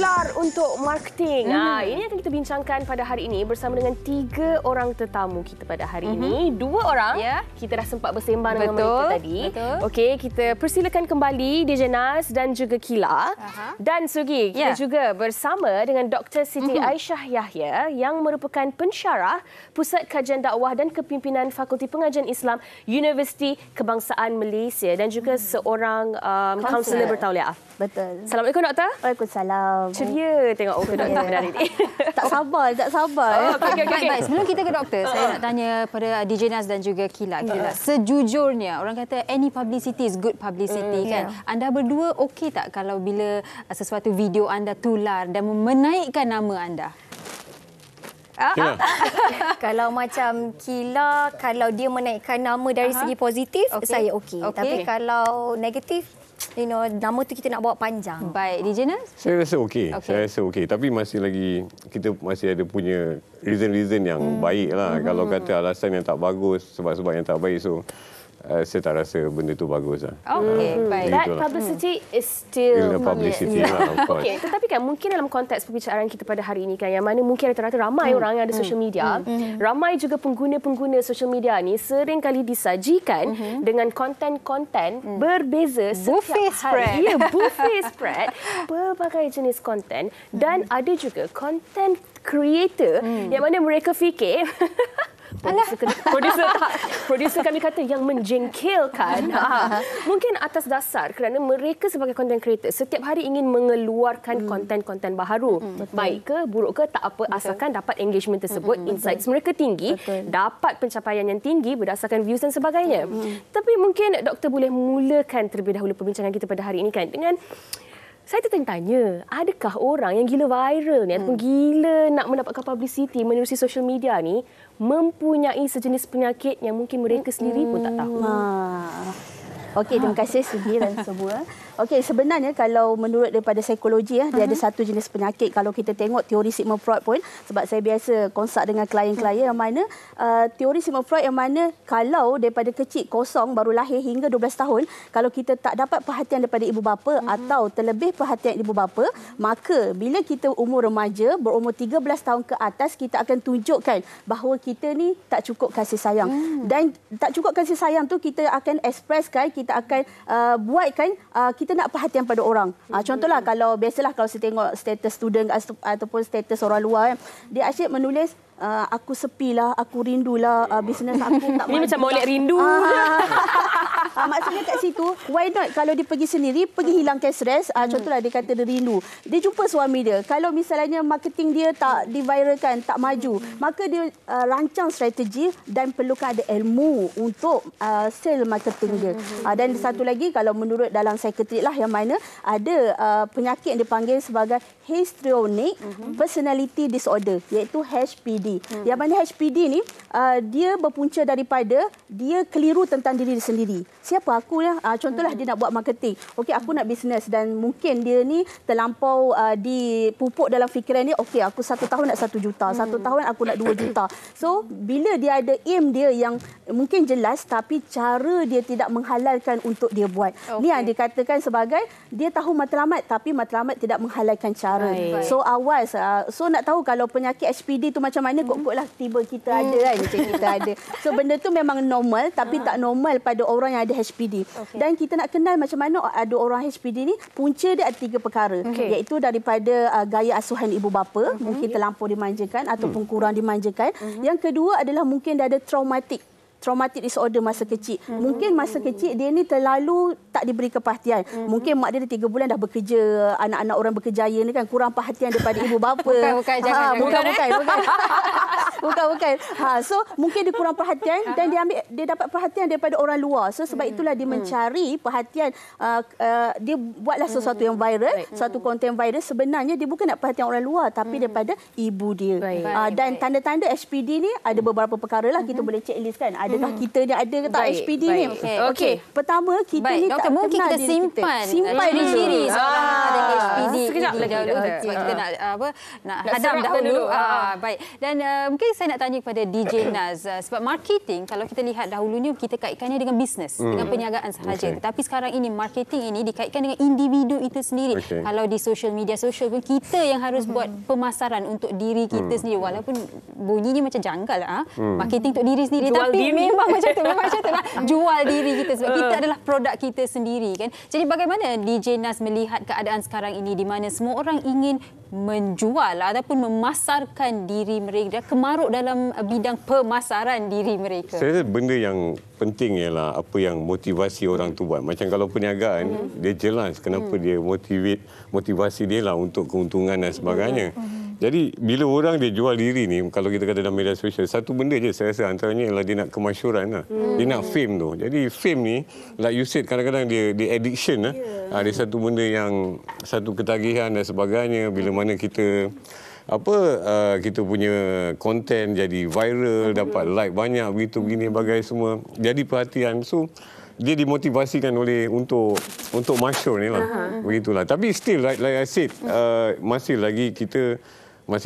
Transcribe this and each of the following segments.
tular untuk marketing. Ini akan kita bincangkan pada hari ini bersama dengan 3 orang tetamu kita pada hari ini. 2 orang kita dah sempat bersembang dengan mereka tadi. Okey, kita persilakan kembali DJ Naz dan juga Kila. Dan Sugi, kita juga bersama dengan Dr. Siti Aisyah Yahya yang merupakan pensyarah Pusat Kajian Dakwah dan Kepimpinan Fakulti Pengajian Islam Universiti Kebangsaan Malaysia dan juga seorang kaunselor bertauliah. Betul. Assalamualaikum Doktor. Waalaikumsalam. Ceria tengok Doktor pada hari ini. Tak sabar. Baik. Sebelum kita ke doktor, saya nak tanya pada DJ Naz dan juga Kila. Sejujurnya, orang kata any publicity is good publicity kan. Anda berdua okey tak kalau bila sesuatu video anda tular dan menaikkan nama anda? Kalau macam Kila, kalau dia menaikkan nama dari segi positif, saya okey. Tapi kalau negatif, nama tu kita nak bawa panjang. Baik, DJ Naz? Saya rasa okey. Saya rasa okey. Tapi kita masih ada punya reason yang baik lah. Kalau kata alasan yang tak bagus, sebab-sebab yang tak baik, so saya tak rasa benda tu bagus lah. Okey, baik. That publicity is still publicity lah, of course. Okey, tetapi kan mungkin dalam konteks perbicaraan kita pada hari ini kan, yang mana mungkin rata-rata ramai orang yang ada social media, ramai juga pengguna-pengguna social media ni sering kali disajikan dengan konten-konten berbeza buffet spread. Ya, buffet spread, berbagai jenis konten dan ada juga content creator yang mana mereka fikir Produser kami kata yang menjengkelkan. Mungkin atas dasar kerana mereka sebagai content creator setiap hari ingin mengeluarkan konten-konten baharu. Baik ke, buruk ke, tak apa, asalkan dapat engagement tersebut, insights mereka tinggi, dapat pencapaian yang tinggi berdasarkan views dan sebagainya. Tapi mungkin doktor boleh mulakan terlebih dahulu perbincangan kita pada hari ini kan dengan saya tertanya, adakah orang yang gila viral ni ataupun gila nak mendapatkan publicity menerusi social media ni mempunyai sejenis penyakit yang mungkin mereka sendiri pun tak tahu? Okey, terima kasih Sugi dan semua. Okey, sebenarnya kalau menurut daripada psikologi dia ada satu jenis penyakit. Kalau kita tengok teori Sigmund Freud pun, sebab saya biasa konsult dengan klien-klien yang mana teori Sigmund Freud yang mana kalau daripada kecil kosong baru lahir hingga 12 tahun, kalau kita tak dapat perhatian daripada ibu bapa atau terlebih perhatian ibu bapa, maka bila kita umur remaja, berumur 13 tahun ke atas, kita akan tunjukkan bahawa kita ni tak cukup kasih sayang. Dan tak cukup kasih sayang tu kita akan expresskan, kita akan buatkan kita nak perhatian pada orang. Contohlah kalau biasalah kalau saya tengok status student ataupun status orang luar, dia asyik menulis aku sepilah, aku rindulah, bisnes aku tak Ini macam molek rindu. Maksudnya kat situ, why not kalau dia pergi sendiri, pergi hilangkan stres. Contohlah dia kata dia rindu, dia jumpa suami dia. Kalau misalnya marketing dia tak diviralkan, tak maju, maka dia rancang strategi dan perlukan ada ilmu untuk sale marketing dia. Dan satu lagi, kalau menurut dalam psikiatrik lah, yang mana ada penyakit yang dipanggil sebagai histrionic personality disorder, iaitu HPD. Yang mana HPD ni dia berpunca daripada dia keliru tentang diri dia sendiri. Siapa aku ya? Contohlah dia nak buat marketing. Okey, aku nak bisnes dan mungkin dia ni terlampau dipupuk dalam fikiran dia, okey aku 1 tahun nak 1 juta, 1 tahun aku nak 2 juta. So bila dia ada aim dia yang mungkin jelas tapi cara dia tidak menghalalkan untuk dia buat. Ni yang dikatakan sebagai dia tahu matlamat tapi matlamat tidak menghalalkan cara. So awas. So nak tahu kalau penyakit HPD tu macam mana, kok-koklah tiba kita ada kan, macam kita ada. So benda tu memang normal tapi tak normal pada orang yang ada HPD. Dan kita nak kenal macam mana ada orang HPD ni, punca dia ada 3 perkara. Iaitu daripada gaya asuhan ibu bapa, mungkin terlampau dimanjakan ataupun kurang dimanjakan. Yang kedua adalah mungkin dia ada traumatic disorder masa kecil. Mungkin masa kecil dia ni terlalu tak diberi perhatian. Mungkin mak dia 3 bulan dah bekerja, anak-anak orang berkejaya ni kan kurang perhatian daripada ibu bapa. Bukan. So mungkin dia kurang perhatian dan dia dapat perhatian daripada orang luar. So sebab itulah dia mencari perhatian, dia buatlah sesuatu yang viral, suatu konten viral, sebenarnya dia bukan nak perhatian orang luar tapi daripada ibu dia. Dan tanda-tanda HPD ni ada beberapa perkara lah, kita boleh checklist kan. Adakah kita ni ada ke tak HPD ni? Okey. Pertama, kita ni tak kenal mungkin kita simpan diri seorang ada HPD. Sekejap lagi. Sebab kita nak hadam dahulu. Baik. Dan mungkin saya nak tanya kepada DJ Naz, sebab marketing kalau kita lihat dahulu ni kita kaitkannya dengan bisnes, dengan perniagaan sahaja. Tetapi sekarang ini marketing ini dikaitkan dengan individu itu sendiri. Kalau di social media pun kita yang harus buat pemasaran untuk diri kita sendiri, walaupun bunyinya macam janggal marketing untuk diri sendiri, jual tapi diri. memang macam tu lah. Jual diri kita sebab kita adalah produk kita sendiri kan. Jadi bagaimana DJ Naz melihat keadaan sekarang ini di mana semua orang ingin menjual ataupun memasarkan diri mereka, kemaruk dalam bidang pemasaran diri mereka? Saya rasa benda yang penting ialah apa yang motivasi orang tu buat. Macam kalau perniagaan, dia jelas kenapa dia motivasi dia lah untuk keuntungan dan sebagainya. Jadi bila orang dia jual diri ni, kalau kita kata dalam media sosial, satu benda je saya rasa antaranya ialah dia nak kemasyhuran lah. Dia nak fame tu. Jadi fame ni, like you said, kadang-kadang dia addiction lah. Dia satu benda yang, satu ketagihan dan sebagainya. Bila mana kita kita punya konten jadi viral, dapat like banyak, begitu begini bagai semua, jadi perhatian. So dia dimotivasikan oleh untuk masyhur ni lah. Begitulah. Tapi still like I said, masih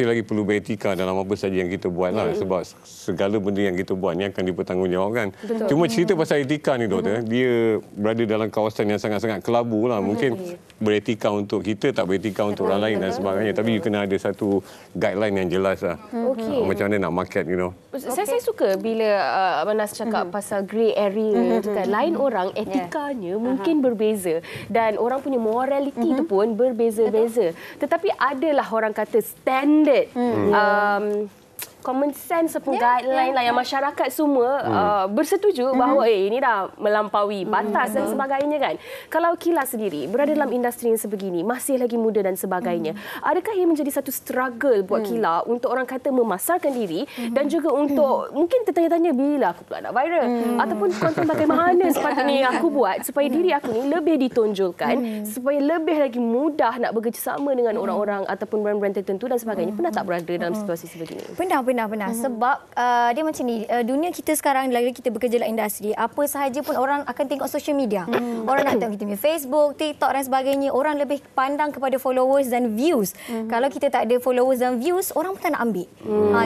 lagi perlu beretika dalam apa saja yang kita buat lah. Sebab segala benda yang kita buat ni akan dipertanggungjawabkan. Cuma cerita pasal etika ni, doktor, dia berada dalam kawasan yang sangat-sangat kelabu lah. Mungkin beretika untuk kita, tak beretika untuk orang lain dan sebagainya. Tapi you kena ada satu guideline yang jelas lah. Macam mana nak market, you know. Saya suka bila Naz cakap pasal grey area tu kan. Lain orang etikanya mungkin berbeza dan orang punya morality tu pun berbeza-beza. Tetapi adalah orang kata standard common sense ataupun guideline lah yang masyarakat semua bersetuju bahawa ini dah melampaui batas dan sebagainya kan. Kalau Kila sendiri berada dalam industri yang sebegini, masih lagi muda dan sebagainya, adakah ia menjadi satu struggle buat Kila untuk orang kata memasarkan diri dan juga untuk mungkin tertanya-tanya bila aku pula nak viral ataupun konten bagaimana sepatutnya aku buat supaya diri aku ni lebih ditonjolkan, supaya lebih lagi mudah nak bekerjasama dengan orang-orang ataupun brand-brand tertentu dan sebagainya. Pernah tak berada dalam situasi sebegini? Pernah. Sebab dia macam ni, dunia kita sekarang, lagi kita bekerja dalam industri, apa sahaja pun orang akan tengok social media. Orang nak tengok kita punya Facebook, TikTok dan sebagainya. Orang lebih pandang kepada followers dan views. Kalau kita tak ada followers dan views, orang pun tak nak ambil.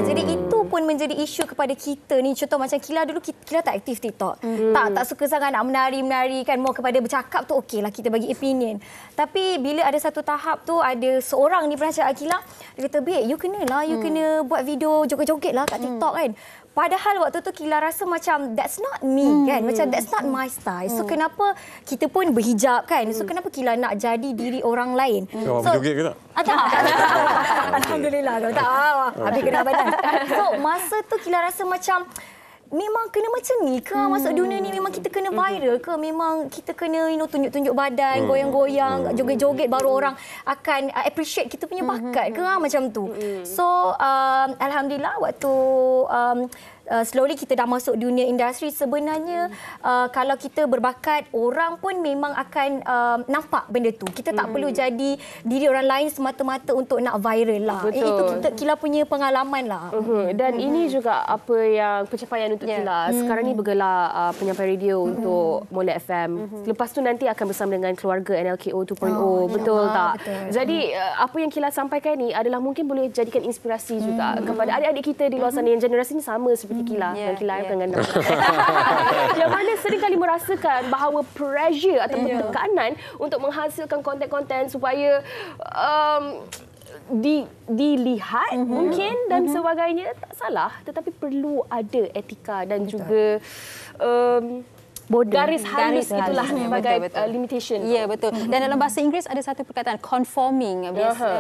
Jadi itu pun menjadi isu kepada kita ni. Contoh macam Kila dulu, Kila tak aktif TikTok. Tak suka sangat nak menari kan, more kepada bercakap tu okeylah kita bagi opinion. Tapi bila ada satu tahap tu, ada seorang ni pernah cakap Kila, dia kata, "Babe, you kena buat video joget-joget lah kat TikTok kan." Padahal waktu tu Kila rasa macam that's not me kan. Macam that's not my style. So kenapa kita pun berhijab kan. So kenapa Kila nak jadi diri orang lain. So berjoget ke tak? Tak. Alhamdulillah. Tak. Habis kena badan. So masa tu Kila rasa macam memang kena macam ni ke? Masuk dunia ni memang kita kena viral ke? Memang kita kena tunjuk-tunjuk badan, goyang-goyang, joget-joget baru orang akan appreciate kita punya bakat ke? Macam tu. So, alhamdulillah waktu slowly kita dah masuk dunia industri, sebenarnya kalau kita berbakat, orang pun memang akan nampak benda tu. Kita tak perlu jadi diri orang lain semata-mata untuk nak viral lah. Itu Kila punya pengalaman lah. Dan ini juga apa yang pencapaian untuk Kila. Sekarang ni bergelar penyampai radio untuk Molek FM. Lepas tu nanti akan bersama dengan keluarga NLKO 2.0. Betul tak? Betul. Jadi apa yang Kila sampaikan ni adalah mungkin boleh jadikan inspirasi juga kepada adik-adik kita di luar sana yang generasi ni sama seperti Kila. Dan Kila akan gandang. Yang mana seringkali merasakan bahawa pressure ataupun tekanan untuk menghasilkan konten-konten supaya dilihat mungkin dan sebagainya, tak salah, tetapi perlu ada etika dan juga garis halus itulah sebagai limitation. Ya, betul. Dan dalam bahasa Inggeris ada satu perkataan conforming.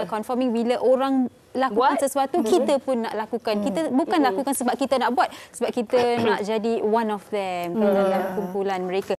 Conforming bila orang lakukan sesuatu, kita pun nak lakukan. Kita bukan lakukan sebab kita nak buat, sebab kita nak jadi one of them dalam kumpulan mereka.